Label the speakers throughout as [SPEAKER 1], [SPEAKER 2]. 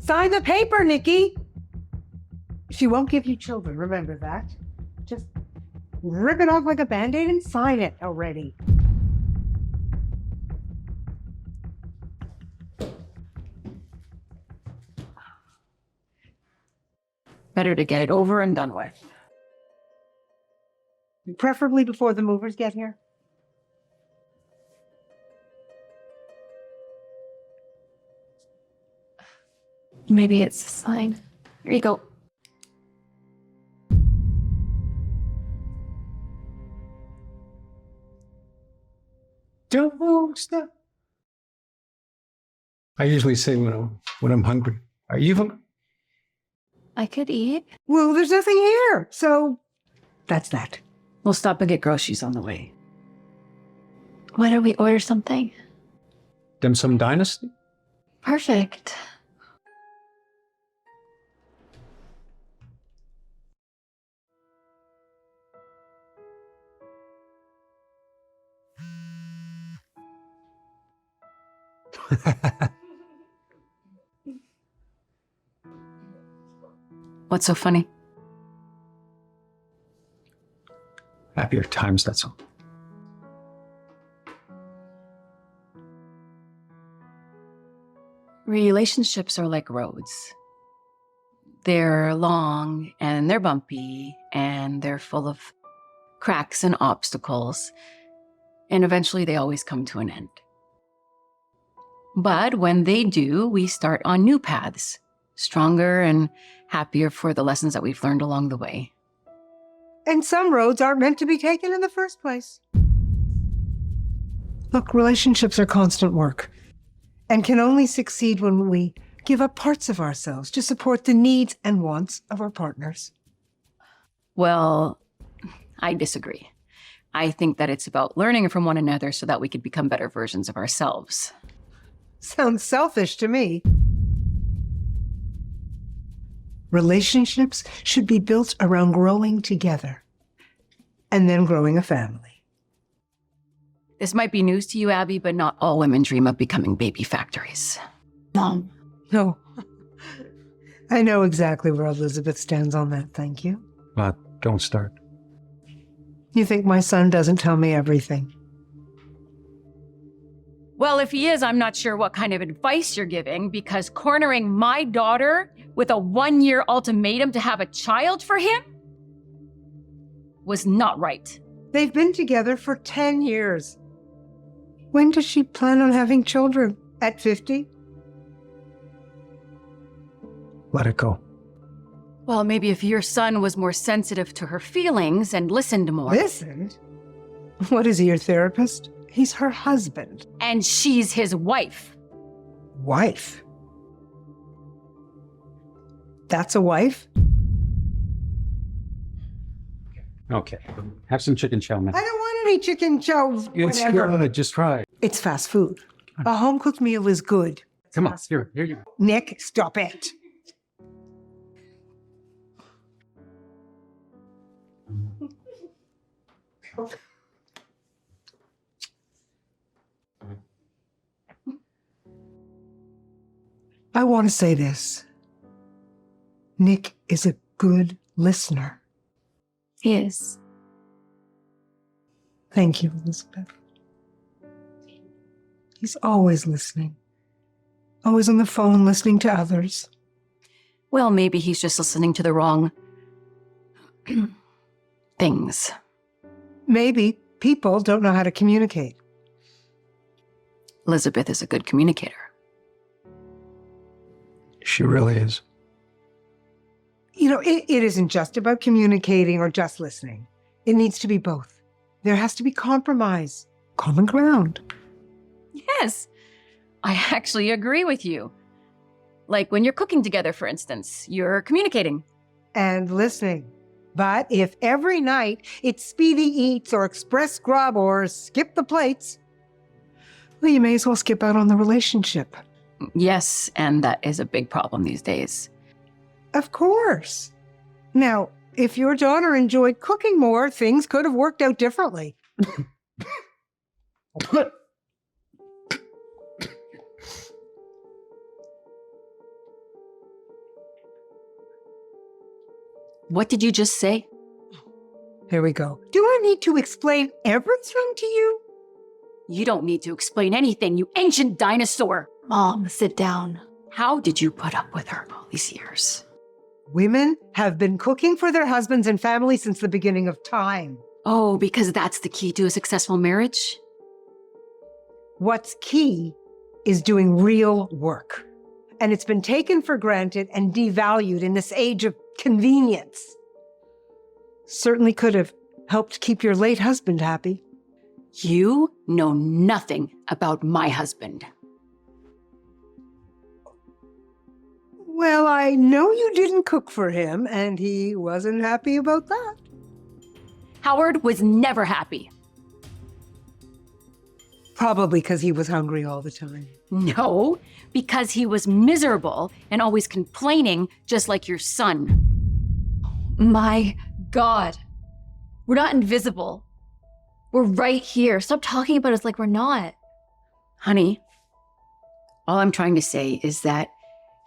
[SPEAKER 1] Sign the paper, Nikki. She won't give you children, remember that. Just rip it off like a Band-Aid and sign it already.
[SPEAKER 2] Better to get it over and done with.
[SPEAKER 1] Preferably before the movers get here.
[SPEAKER 2] Maybe it's a sign. Here you go.
[SPEAKER 3] Don't stop. I usually say when I'm hungry. Are you hungry?
[SPEAKER 2] I could eat.
[SPEAKER 1] Well, there's nothing here, so that's that.
[SPEAKER 2] We'll stop and get groceries on the way. Why don't we order something?
[SPEAKER 3] Dim Sum Dynasty?
[SPEAKER 2] Perfect. What's so funny?
[SPEAKER 3] Happier times, that's all.
[SPEAKER 2] Relationships are like roads. They're long and they're bumpy and they're full of cracks and obstacles. And eventually they always come to an end. But when they do, we start on new paths, stronger and happier for the lessons that we've learned along the way.
[SPEAKER 1] And some roads aren't meant to be taken in the first place. Look, relationships are constant work and can only succeed when we give up parts of ourselves to support the needs and wants of our partners.
[SPEAKER 2] Well, I disagree. I think that it's about learning from one another so that we could become better versions of ourselves.
[SPEAKER 1] Sounds selfish to me. Relationships should be built around growing together and then growing a family.
[SPEAKER 2] This might be news to you, Abby, but not all women dream of becoming baby factories. Mom.
[SPEAKER 1] No. I know exactly where Elisabeth stands on that, thank you.
[SPEAKER 3] Don't start.
[SPEAKER 1] You think my son doesn't tell me everything?
[SPEAKER 2] Well, if he is, I'm not sure what kind of advice you're giving, because cornering my daughter with a 1-year ultimatum to have a child for him was not right.
[SPEAKER 1] They've been together for 10 years. When does she plan on having children? At 50?
[SPEAKER 3] Let it go.
[SPEAKER 2] Well, maybe if your son was more sensitive to her feelings and listened more.
[SPEAKER 1] Listened? What is he, your therapist? He's her husband.
[SPEAKER 2] And she's his wife.
[SPEAKER 1] Wife? That's a wife?
[SPEAKER 3] Okay. Have some chicken chow, man.
[SPEAKER 1] I don't want any chicken chow.
[SPEAKER 3] It's
[SPEAKER 1] whatever.
[SPEAKER 3] good. Just try.
[SPEAKER 1] It's fast food. A home-cooked meal is good.
[SPEAKER 3] Come on. Here you go.
[SPEAKER 1] Nick, stop it. I want to say this. Nick is a good listener.
[SPEAKER 2] He is.
[SPEAKER 1] Thank you, Elisabeth. He's always listening. Always on the phone listening to others.
[SPEAKER 2] Well, maybe he's just listening to the wrong things.
[SPEAKER 1] Maybe people don't know how to communicate.
[SPEAKER 2] Elisabeth is a good communicator.
[SPEAKER 3] She really is.
[SPEAKER 1] You know, it isn't just about communicating or just listening. It needs to be both. There has to be compromise, common ground.
[SPEAKER 2] Yes, I actually agree with you. Like when you're cooking together, for instance, you're communicating.
[SPEAKER 1] And listening. But if every night it's speedy eats or express grub or skip the plates, well, you may as well skip out on the relationship.
[SPEAKER 2] Yes, and that is a big problem these days.
[SPEAKER 1] Of course. Now, if your daughter enjoyed cooking more, things could have worked out differently.
[SPEAKER 2] What did you just say?
[SPEAKER 1] Here we go. Do I need to explain everything to you?
[SPEAKER 2] You don't need to explain anything, you ancient dinosaur.
[SPEAKER 4] Mom, sit down.
[SPEAKER 2] How did you put up with her all these years?
[SPEAKER 1] Women have been cooking for their husbands and families since the beginning of time.
[SPEAKER 2] Oh, because that's the key to a successful marriage?
[SPEAKER 1] What's key is doing real work. And it's been taken for granted and devalued in this age of convenience. Certainly could have helped keep your late husband happy.
[SPEAKER 2] You know nothing about my husband.
[SPEAKER 1] Well, I know you didn't cook for him, and he wasn't happy about that.
[SPEAKER 2] Howard was never happy.
[SPEAKER 1] Probably because he was hungry all the time.
[SPEAKER 2] No, because he was miserable and always complaining, just like your son.
[SPEAKER 4] My God. We're not invisible. We're right here. Stop talking about us like we're not.
[SPEAKER 2] Honey, all I'm trying to say is that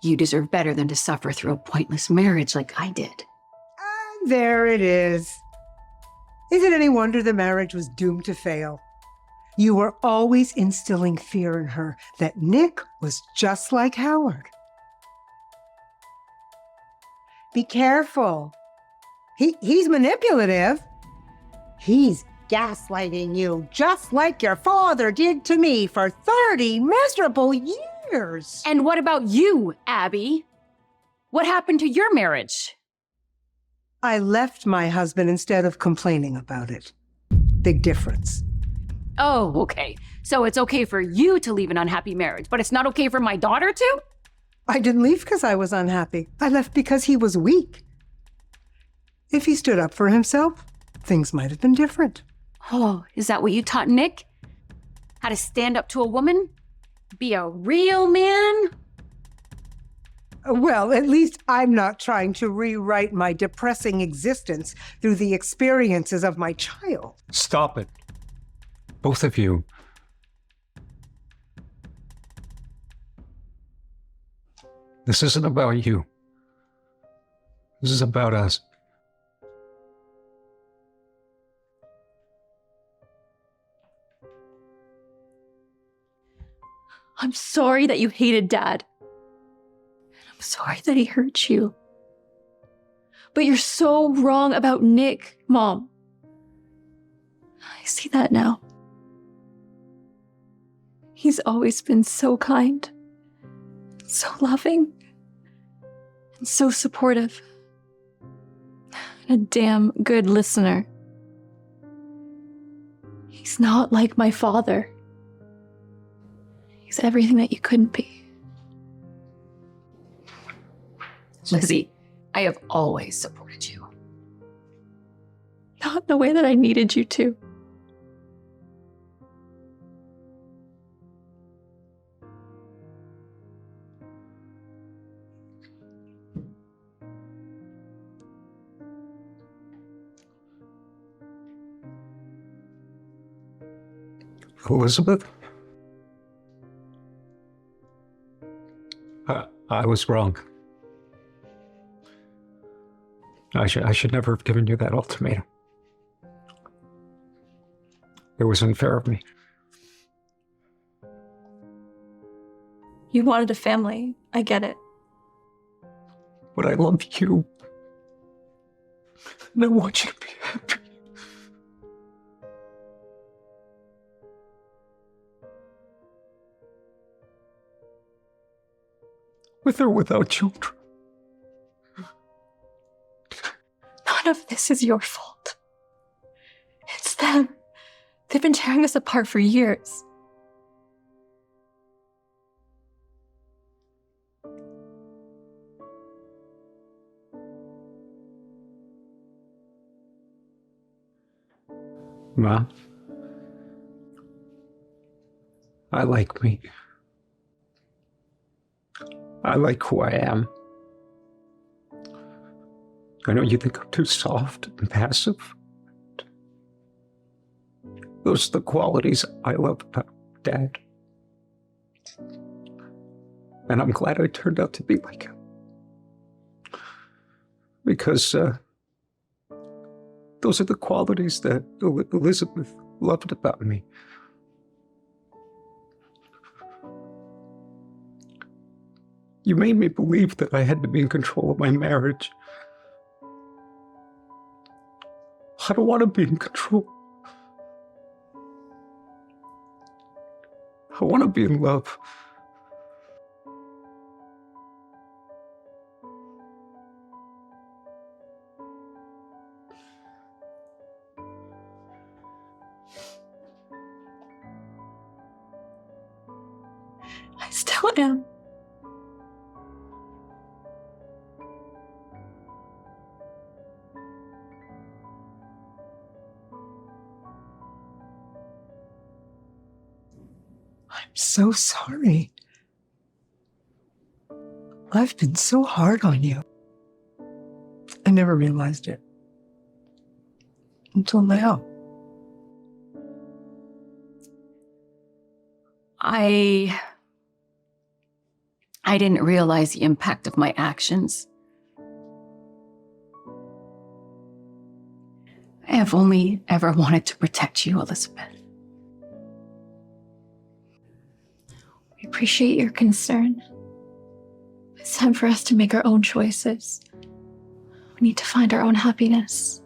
[SPEAKER 2] you deserve better than to suffer through a pointless marriage like I did.
[SPEAKER 1] And there it is. Is it any wonder the marriage was doomed to fail? You were always instilling fear in her that Nick was just like Howard. Be careful. He's manipulative. He's gaslighting you just like your father did to me for 30 miserable years.
[SPEAKER 2] And what about you, Abby? What happened to your marriage?
[SPEAKER 1] I left my husband instead of complaining about it. Big difference.
[SPEAKER 2] Oh, okay. So it's okay for you to leave an unhappy marriage, but it's not okay for my daughter to?
[SPEAKER 1] I didn't leave because I was unhappy. I left because he was weak. If he stood up for himself, things might have been different.
[SPEAKER 2] Oh, is that what you taught Nick? How to stand up to a woman? Be a real man?
[SPEAKER 1] Well, at least I'm not trying to rewrite my depressing existence through the experiences of my child.
[SPEAKER 3] Stop it. Both of you. This isn't about you. This is about us.
[SPEAKER 4] I'm sorry that you hated Dad. I'm sorry that he hurt you. But you're so wrong about Nick, Mom. I see that now. He's always been so kind, so loving, and so supportive. And a damn good listener. He's not like my father. He's everything that you couldn't be.
[SPEAKER 2] Lizzie, I have always supported you.
[SPEAKER 4] Not in the way that I needed you to.
[SPEAKER 3] Elisabeth? I was wrong. I should never have given you that ultimatum. It was unfair of me.
[SPEAKER 4] You wanted a family. I get it.
[SPEAKER 3] But I love you. And I want you to be happy. With or without children.
[SPEAKER 4] None of this is your fault. It's them. They've been tearing us apart for years.
[SPEAKER 3] Ma, I like me. I like who I am. I know you think I'm too soft and passive. Those are the qualities I love about Dad. And I'm glad I turned out to be like him. Because Those are the qualities that Elisabeth loved about me. You made me believe that I had to be in control of my marriage. I don't want to be in control. I want to be in love.
[SPEAKER 4] I still am.
[SPEAKER 1] I'm so sorry. I've been so hard on you. I never realized it until now.
[SPEAKER 2] I didn't realize the impact of my actions. I have only ever wanted to protect you, Elisabeth.
[SPEAKER 4] We appreciate your concern. It's time for us to make our own choices. We need to find our own happiness.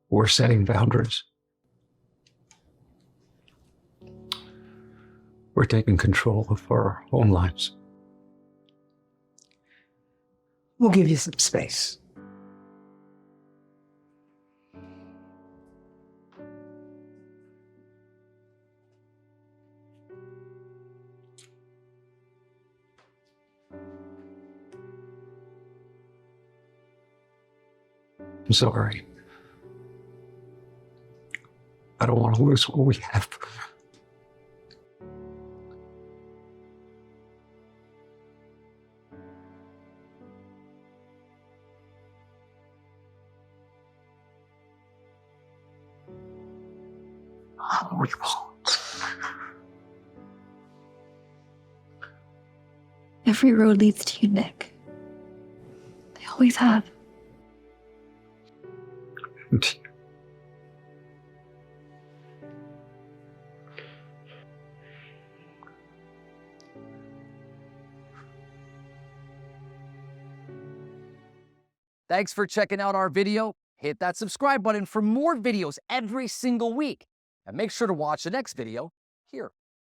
[SPEAKER 3] We're setting boundaries. We're taking control of our own lives.
[SPEAKER 1] We'll give you some space.
[SPEAKER 3] I'm sorry. I don't want to lose what we have. We won't.
[SPEAKER 4] Every road leads to you, Nick. They always have.
[SPEAKER 5] Thanks for checking out our video. Hit that subscribe button for more videos every single week. And make sure to watch the next video here.